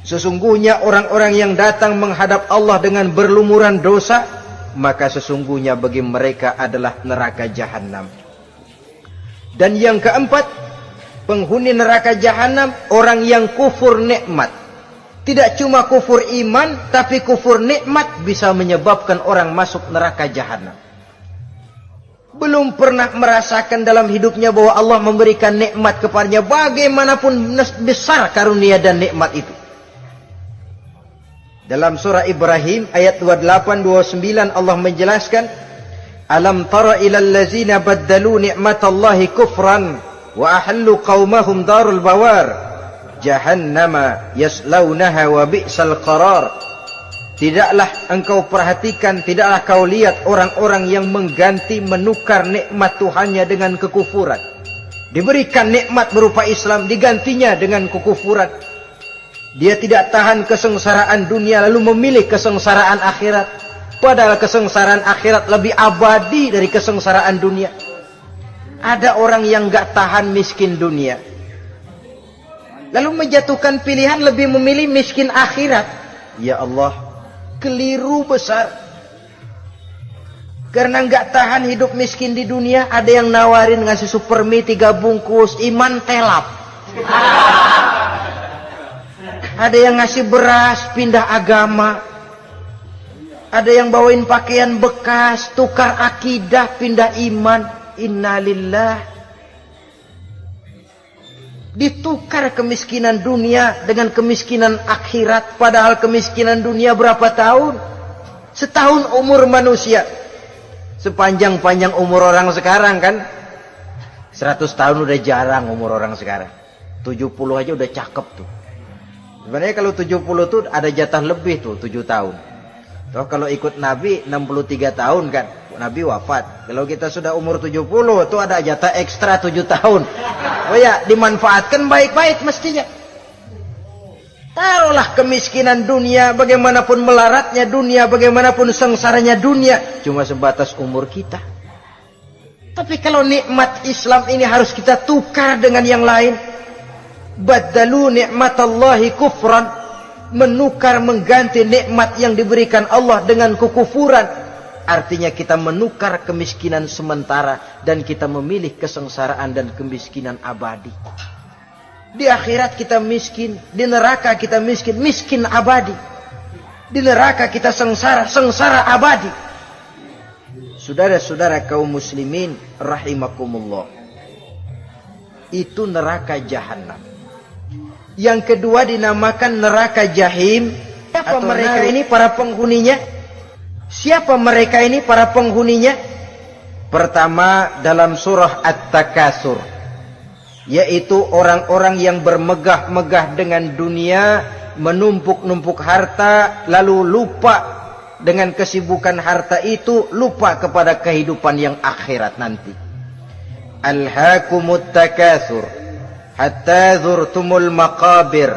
Sesungguhnya orang-orang yang datang menghadap Allah dengan berlumuran dosa, maka sesungguhnya bagi mereka adalah neraka jahanam. Dan yang keempat, penghuni neraka jahanam orang yang kufur nikmat. Tidak cuma kufur iman, tapi kufur nikmat bisa menyebabkan orang masuk neraka jahanam. Belum pernah merasakan dalam hidupnya bahwa Allah memberikan nikmat kepadanya, bagaimanapun besar karunia dan nikmat itu. Dalam surah Ibrahim ayat 28-29 Allah menjelaskan, Alam tara ilal ladzina baddalu ni'matallahi kufran wa ahallu qaumahum darul bawar jahannama yaslaunaha wa bi'sal qarar. Tidaklah engkau perhatikan, tidaklah kau lihat orang-orang yang mengganti, menukar nikmat Tuhannya dengan kekufuran. Diberikan nikmat berupa Islam, digantinya dengan kekufuran. Dia tidak tahan kesengsaraan dunia lalu memilih kesengsaraan akhirat. Padahal kesengsaraan akhirat lebih abadi dari kesengsaraan dunia. Ada orang yang gak tahan miskin dunia, lalu menjatuhkan pilihan lebih memilih miskin akhirat. Ya Allah, keliru besar. Karena nggak tahan hidup miskin di dunia, ada yang nawarin ngasih super mie 3 bungkus, iman telap. Ada yang ngasih beras, pindah agama. Ada yang bawain pakaian bekas, tukar akidah, pindah iman. Innalillah. Ditukar kemiskinan dunia dengan kemiskinan akhirat. Padahal kemiskinan dunia berapa tahun? Setahun umur manusia. Sepanjang-panjang umur orang sekarang kan. 100 tahun udah jarang umur orang sekarang. 70 aja udah cakep tuh. Sebenarnya kalau 70 tuh ada jatah lebih tuh, 7 tahun. Toh kalau ikut Nabi 63 tahun kan. Nabi wafat. Kalau kita sudah umur 70 tuh ada jatah ekstra 7 tahun. Oh ya, dimanfaatkan baik-baik mestinya. Taruhlah kemiskinan dunia, bagaimanapun melaratnya dunia, bagaimanapun sengsaranya dunia, cuma sebatas umur kita. Tapi kalau nikmat Islam ini harus kita tukar dengan yang lain. Baddalu ni'matallahi kufran, menukar, mengganti nikmat yang diberikan Allah dengan kekufuran. Artinya kita menukar kemiskinan sementara dan kita memilih kesengsaraan dan kemiskinan abadi. Di akhirat kita miskin, di neraka kita miskin, miskin abadi. Di neraka kita sengsara, sengsara abadi. Saudara-saudara kaum muslimin rahimakumullah. Itu neraka jahanam. Yang kedua dinamakan neraka jahim. Siapa mereka ini para penghuninya? Siapa mereka ini para penghuninya? Pertama dalam surah At-Takatsur, yaitu orang-orang yang bermegah-megah dengan dunia, menumpuk-numpuk harta, lalu lupa dengan kesibukan harta itu, lupa kepada kehidupan yang akhirat nanti. Alhaakumut takatsur hatta zurtumul maqabir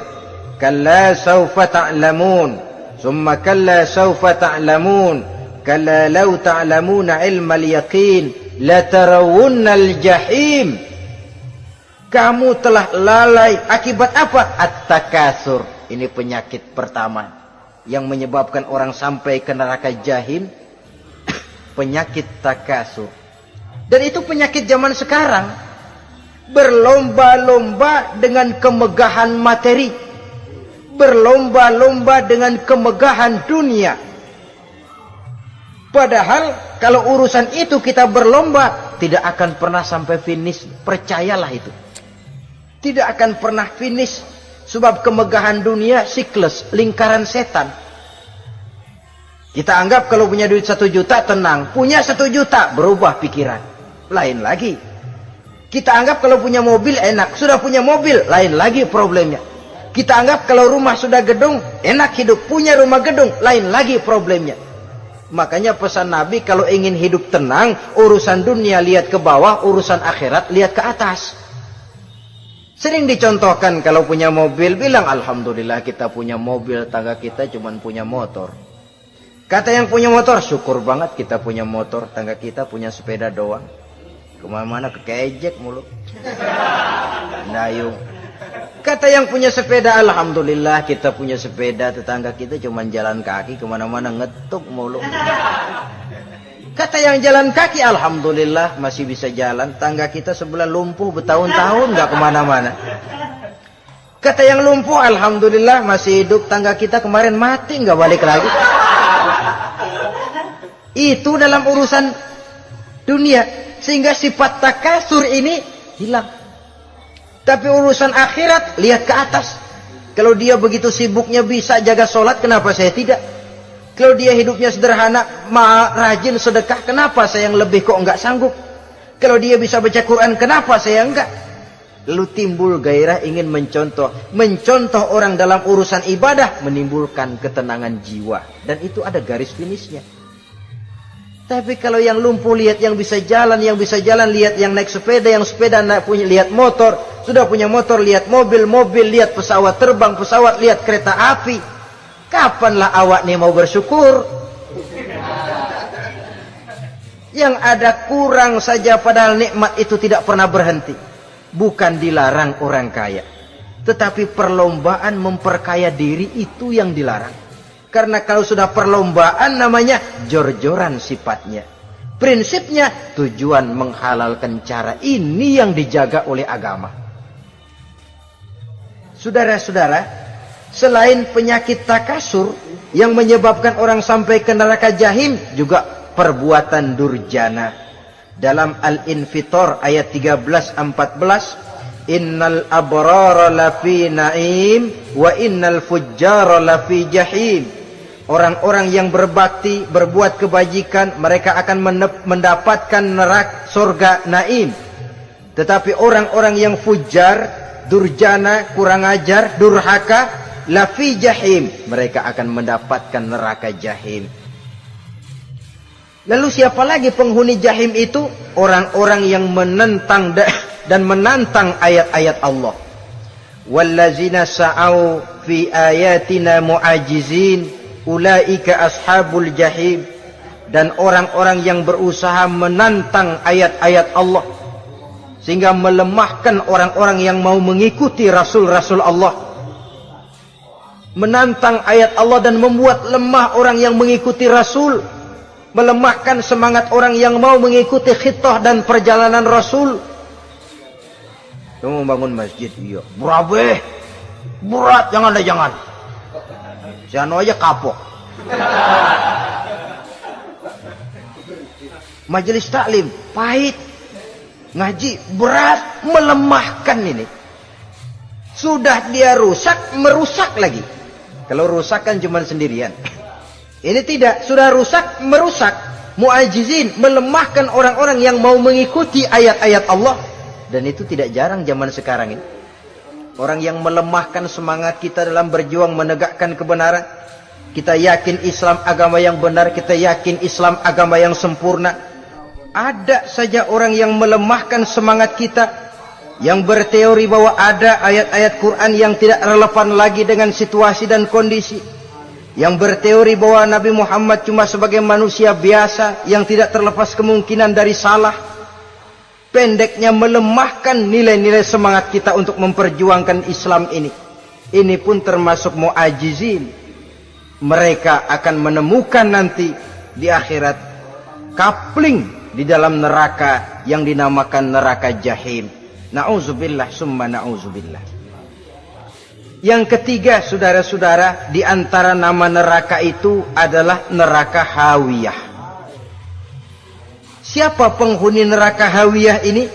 kalla sawfa ta'lamun summa kalla sawfa ta'lamun kalla law ta'lamuna ilmal yaqin latarawunnal jahim. Kamu telah lalai akibat apa? At-takatsur. Ini penyakit pertama yang menyebabkan orang sampai ke neraka jahim. Penyakit takatsur. Dan itu penyakit zaman sekarang. Berlomba-lomba dengan kemegahan materi. Berlomba-lomba dengan kemegahan dunia. Padahal kalau urusan itu kita berlomba, tidak akan pernah sampai finish. Percayalah itu. Tidak akan pernah finish. Sebab kemegahan dunia siklus, lingkaran setan. Kita anggap kalau punya duit 1 juta tenang. Punya 1 juta berubah pikiran. Lain lagi. Kita anggap kalau punya mobil enak. Sudah punya mobil, lain lagi problemnya. Kita anggap kalau rumah sudah gedung, enak hidup. Punya rumah gedung, lain lagi problemnya. Makanya pesan Nabi kalau ingin hidup tenang, urusan dunia lihat ke bawah, urusan akhirat lihat ke atas. Sering dicontohkan kalau punya mobil, bilang alhamdulillah kita punya mobil, tangga kita cuma punya motor. Kata yang punya motor, syukur banget kita punya motor, tangga kita punya sepeda doang. Kemana-mana kekejek mulu. Dayung. Kata yang punya sepeda, alhamdulillah kita punya sepeda, tetangga kita cuma jalan kaki, kemana-mana ngetuk mulu. Kata yang jalan kaki, alhamdulillah masih bisa jalan, tangga kita sebelah lumpuh bertahun-tahun nggak kemana-mana. Kata yang lumpuh, alhamdulillah masih hidup, tangga kita kemarin mati nggak balik lagi. Itu dalam urusan dunia. Sehingga sifat takatsur ini hilang. Tapi urusan akhirat lihat ke atas. Kalau dia begitu sibuknya bisa jaga sholat, kenapa saya tidak? Kalau dia hidupnya sederhana, rajin sedekah, kenapa saya yang lebih kok enggak sanggup? Kalau dia bisa baca Quran, kenapa saya enggak? Lalu timbul gairah ingin mencontoh. Mencontoh orang dalam urusan ibadah menimbulkan ketenangan jiwa. Dan itu ada garis finishnya. Tapi kalau yang lumpuh lihat yang bisa jalan, lihat yang naik sepeda, yang sepeda punya lihat motor, sudah punya motor lihat mobil, lihat pesawat terbang, lihat kereta api. Kapanlah awak nih mau bersyukur? Yang ada kurang saja, padahal nikmat itu tidak pernah berhenti. Bukan dilarang orang kaya, tetapi perlombaan memperkaya diri itu yang dilarang. Karena kalau sudah perlombaan namanya jor-joran sifatnya. Prinsipnya tujuan menghalalkan cara ini yang dijaga oleh agama. Saudara-saudara, selain penyakit takasur yang menyebabkan orang sampai ke neraka jahim, juga perbuatan durjana. Dalam Al-Infitor ayat 13-14, innal abrara lafi na'im wa innal fujjara lafi jahim. Orang-orang yang berbakti, berbuat kebajikan, mereka akan mendapatkan neraka surga naim. Tetapi orang-orang yang fujar, durjana, kurang ajar, durhaka, lafi jahim, mereka akan mendapatkan neraka jahim. Lalu siapa lagi penghuni jahim itu? Orang-orang yang menentang dan menantang ayat-ayat Allah. Wallazina sa'au fi ayatina mu'ajizin ulaika ashabul jahim. Dan orang-orang yang berusaha menantang ayat-ayat Allah sehingga melemahkan orang-orang yang mau mengikuti rasul-rasul Allah. Menantang ayat Allah dan membuat lemah orang yang mengikuti rasul. Melemahkan semangat orang yang mau mengikuti khitah dan perjalanan Rasul. Kamu membangun masjid, iya. Berabe, berat, jangan. Siano aja kapok. Majelis taklim, pahit. Ngaji, berat, melemahkan ini. Sudah dia rusak, merusak lagi. Kalau rusak kan cuma sendirian. Ini tidak, sudah rusak, merusak. Mu'ajizin, melemahkan orang-orang yang mau mengikuti ayat-ayat Allah. Dan itu tidak jarang zaman sekarang ini. Orang yang melemahkan semangat kita dalam berjuang menegakkan kebenaran. Kita yakin Islam agama yang benar, kita yakin Islam agama yang sempurna. Ada saja orang yang melemahkan semangat kita, yang berteori bahwa ada ayat-ayat Quran yang tidak relevan lagi dengan situasi dan kondisi. Yang berteori bahwa Nabi Muhammad cuma sebagai manusia biasa yang tidak terlepas kemungkinan dari salah. Pendeknya melemahkan nilai-nilai semangat kita untuk memperjuangkan Islam ini. Ini pun termasuk mu'ajizin. Mereka akan menemukan nanti di akhirat kapling di dalam neraka yang dinamakan neraka jahim. Na'udzubillah summa na'udzubillah. Yang ketiga, saudara-saudara, di antara nama neraka itu adalah neraka hawiyah. Siapa penghuni neraka hawiyah ini?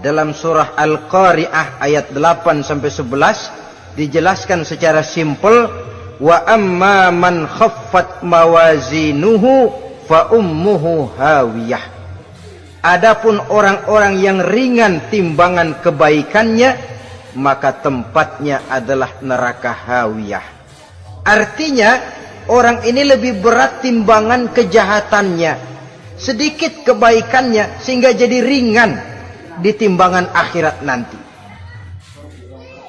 Dalam surah Al-Qari'ah ayat 8-11 dijelaskan secara simpel, wa amma man khaffat mawazinuhu fa ummuhu hawiyah. Adapun orang-orang yang ringan timbangan kebaikannya, maka tempatnya adalah neraka hawiyah. Artinya orang ini lebih berat timbangan kejahatannya, sedikit kebaikannya, sehingga jadi ringan di timbangan akhirat nanti.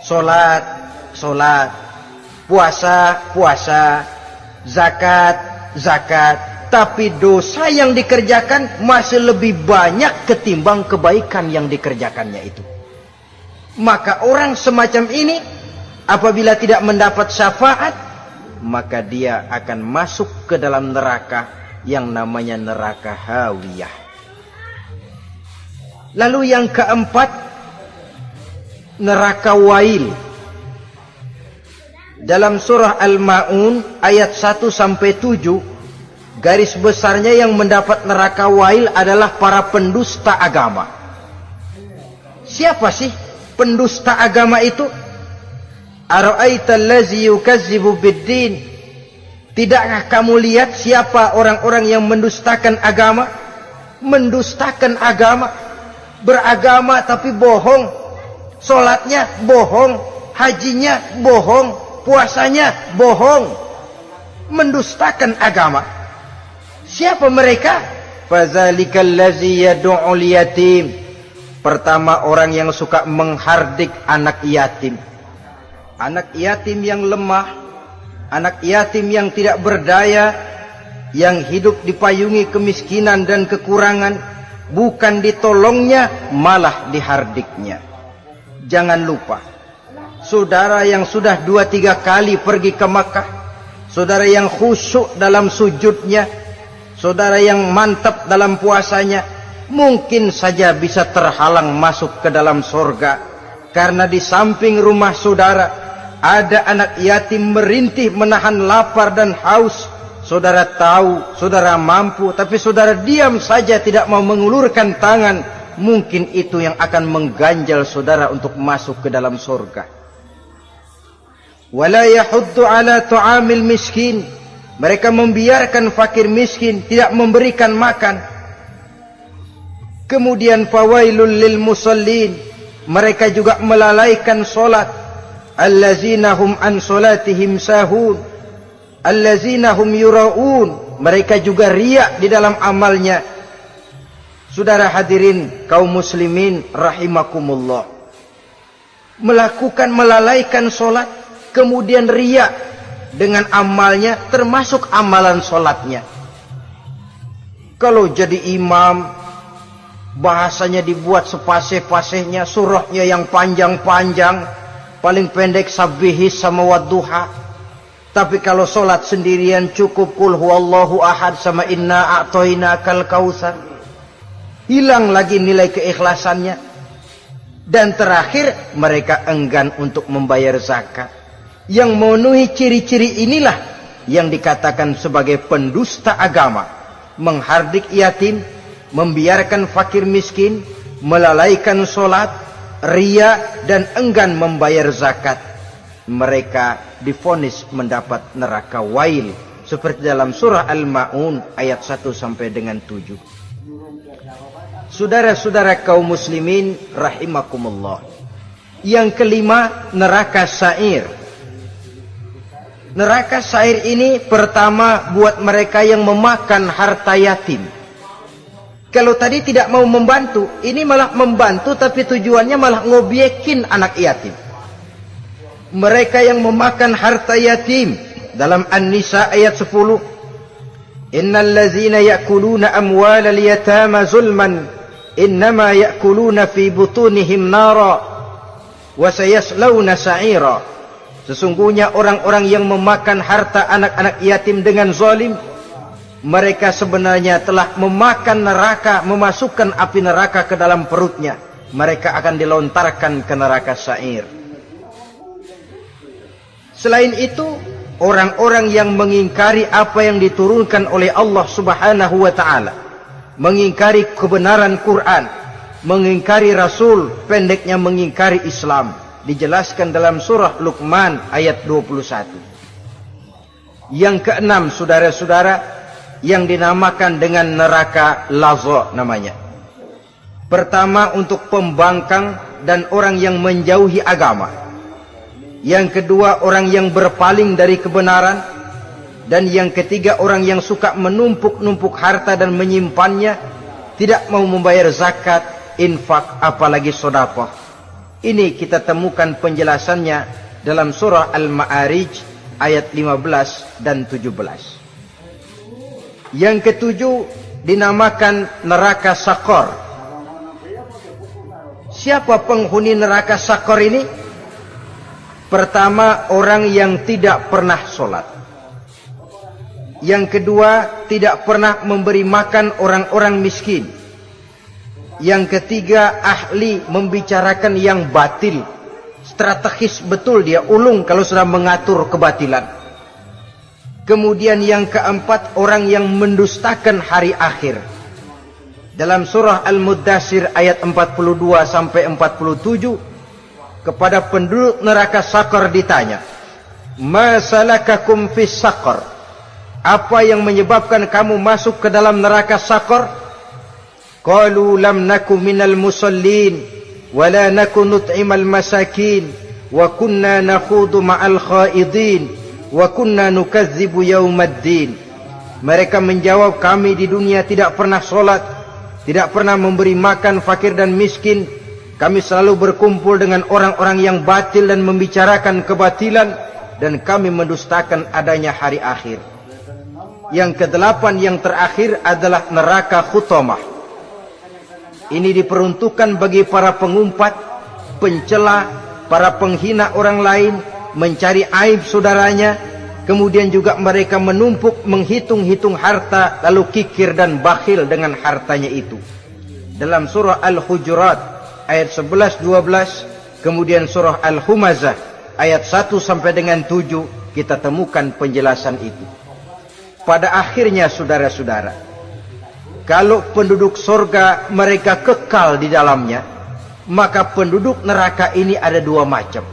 Solat, puasa, zakat, tapi dosa yang dikerjakan masih lebih banyak ketimbang kebaikan yang dikerjakannya itu. Maka orang semacam ini apabila tidak mendapat syafaat, maka dia akan masuk ke dalam neraka yang namanya neraka hawiyah. Lalu yang keempat, neraka wail. Dalam surah Al-Ma'un ayat 1-7, garis besarnya yang mendapat neraka wail adalah para pendusta agama. Siapa sih pendusta agama itu? Ara'aita allazi yukazzibu biddin? Tidakkah kamu lihat siapa orang-orang yang mendustakan agama? Mendustakan agama, beragama tapi bohong, solatnya bohong, hajinya bohong, puasanya bohong, mendustakan agama. Siapa mereka? Fazalikal ladzi yad'ul yatim. Pertama, orang yang suka menghardik anak yatim. Anak yatim yang lemah, anak yatim yang tidak berdaya, yang hidup dipayungi kemiskinan dan kekurangan, bukan ditolongnya, malah dihardiknya. Jangan lupa, saudara yang sudah 2-3 kali pergi ke Makkah, saudara yang khusyuk dalam sujudnya, saudara yang mantap dalam puasanya, mungkin saja bisa terhalang masuk ke dalam surga. Karena di samping rumah saudara ada anak yatim merintih menahan lapar dan haus. Saudara tahu, saudara mampu, tapi saudara diam saja, tidak mau mengulurkan tangan. Mungkin itu yang akan mengganjal saudara untuk masuk ke dalam surga. Wala yahuddu ala tu'amil miskin. Mereka membiarkan fakir miskin, tidak memberikan makan. Kemudian fawailul lil musallin. Mereka juga melalaikan solat. Allazina hum an solatihim sahun. Allazina hum yura'un. Mereka juga riak di dalam amalnya. Saudara hadirin kaum muslimin rahimakumullah, melalaikan solat, kemudian riak dengan amalnya, termasuk amalan solatnya. Kalau jadi imam, bahasanya dibuat sepasih-pasihnya, surahnya yang panjang-panjang, paling pendek sabbihis sama wadduha. Tapi kalau solat sendirian cukup qul huwallahu ahad sama inna a'toinakal kautsar. Hilang lagi nilai keikhlasannya. Dan terakhir, mereka enggan untuk membayar zakat. Yang memenuhi ciri-ciri inilah yang dikatakan sebagai pendusta agama. Menghardik yatim, membiarkan fakir miskin, melalaikan solat, riya, dan enggan membayar zakat. Mereka divonis mendapat neraka wail, seperti dalam surah Al-Ma'un ayat 1 sampai dengan 7. Saudara-saudara kaum muslimin rahimakumullah. Yang kelima, neraka sa'ir. Neraka sa'ir ini pertama buat mereka yang memakan harta yatim. Kalau tadi tidak mau membantu, ini malah membantu tapi tujuannya malah ngobyekin anak yatim. Mereka yang memakan harta yatim, dalam An-Nisa ayat 10, innal ladzina ya'kuluna amwalal yatama zulman innama ya'kuluna fi butunihim nara wa sayaslawna sa'ira. Sesungguhnya orang-orang yang memakan harta anak-anak yatim dengan zalim, mereka sebenarnya telah memakan neraka, memasukkan api neraka ke dalam perutnya. Mereka akan dilontarkan ke neraka sa'ir. Selain itu, orang-orang yang mengingkari apa yang diturunkan oleh Allah Subhanahu wa ta'ala, mengingkari kebenaran Quran, mengingkari Rasul, pendeknya mengingkari Islam, dijelaskan dalam surah Luqman ayat 21. Yang keenam, saudara-saudara, yang dinamakan dengan neraka laza namanya. Pertama, untuk pembangkang dan orang yang menjauhi agama. Yang kedua, orang yang berpaling dari kebenaran. Dan yang ketiga, orang yang suka menumpuk-numpuk harta dan menyimpannya, tidak mau membayar zakat, infak, apalagi sedekah. Ini kita temukan penjelasannya dalam surah Al-Ma'arij ayat 15 dan 17. Yang ketujuh dinamakan neraka Sakor. Siapa penghuni neraka Sakor ini? Pertama, orang yang tidak pernah sholat. Yang kedua, tidak pernah memberi makan orang-orang miskin. Yang ketiga, ahli membicarakan yang batil. Strategis betul dia, ulung kalau sudah mengatur kebatilan. Kemudian yang keempat, orang yang mendustakan hari akhir. Dalam surah Al-Muddatsir ayat 42 sampai 47, kepada penduduk neraka Saqar ditanya, "Ma salakakum fis Saqar?" Apa yang menyebabkan kamu masuk ke dalam neraka Saqar? Qalu lam naku minal musallin wa la naku nut'imal masakin wa kunna nakhudu ma'al khaidin wa kunna nukazzibu yaumaddin. Mereka menjawab, kami di dunia tidak pernah sholat, tidak pernah memberi makan fakir dan miskin. Kami selalu berkumpul dengan orang-orang yang batil dan membicarakan kebatilan, dan kami mendustakan adanya hari akhir. Yang kedelapan, yang terakhir adalah neraka Khutamah. Ini diperuntukkan bagi para pengumpat, pencela, para penghina orang lain, mencari aib saudaranya, kemudian juga mereka menumpuk, menghitung-hitung harta, lalu kikir dan bakhil dengan hartanya itu. Dalam surah Al-Hujurat ayat 11-12, kemudian surah Al-Humazah ayat 1 sampai dengan 7, kita temukan penjelasan itu. Pada akhirnya saudara-saudara, kalau penduduk surga mereka kekal di dalamnya, maka penduduk neraka ini ada dua macam.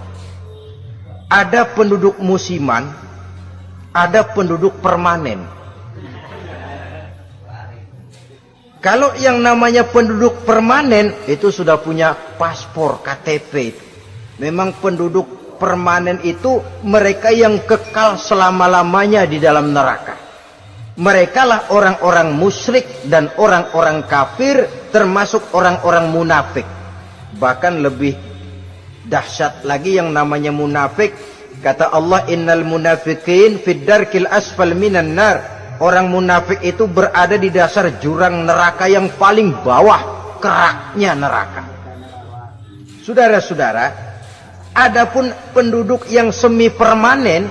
Ada penduduk musiman, ada penduduk permanen. Kalau yang namanya penduduk permanen itu sudah punya paspor KTP. Memang penduduk permanen itu mereka yang kekal selama-lamanya di dalam neraka. Mereka lah orang-orang musyrik dan orang-orang kafir, termasuk orang-orang munafik. Bahkan lebih dahsyat lagi yang namanya munafik. Kata Allah, innal munafiqin fid darkil asfal minan nar. Orang munafik itu berada di dasar jurang neraka yang paling bawah, keraknya neraka. Saudara-saudara, adapun penduduk yang semi permanen,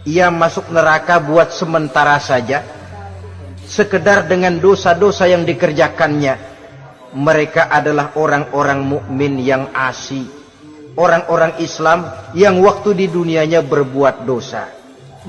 ia masuk neraka buat sementara saja, sekedar dengan dosa-dosa yang dikerjakannya. Mereka adalah orang-orang mukmin yang asli, orang-orang Islam yang waktu di dunianya berbuat dosa.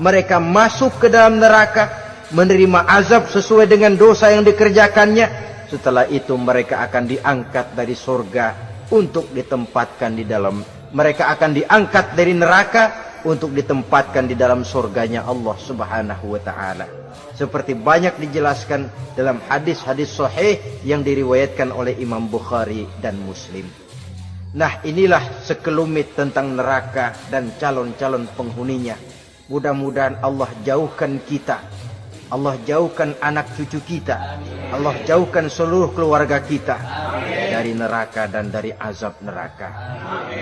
Mereka masuk ke dalam neraka, menerima azab sesuai dengan dosa yang dikerjakannya. Setelah itu mereka akan diangkat dari surga untuk ditempatkan di dalam. Mereka akan diangkat dari neraka untuk ditempatkan di dalam surganya Allah Subhanahu wa ta'ala. Seperti banyak dijelaskan dalam hadis-hadis sahih yang diriwayatkan oleh Imam Bukhari dan Muslim. Nah, inilah sekelumit tentang neraka dan calon-calon penghuninya. Mudah-mudahan Allah jauhkan kita, Allah jauhkan anak cucu kita, Allah jauhkan seluruh keluarga kita dari neraka dan dari azab neraka.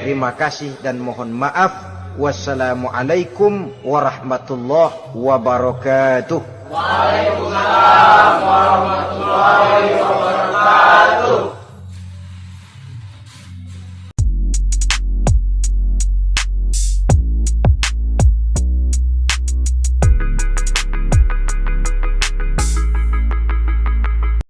Terima kasih dan mohon maaf. Wassalamualaikum warahmatullahi wabarakatuh. Waalaikumsalam warahmatullahi wabarakatuh.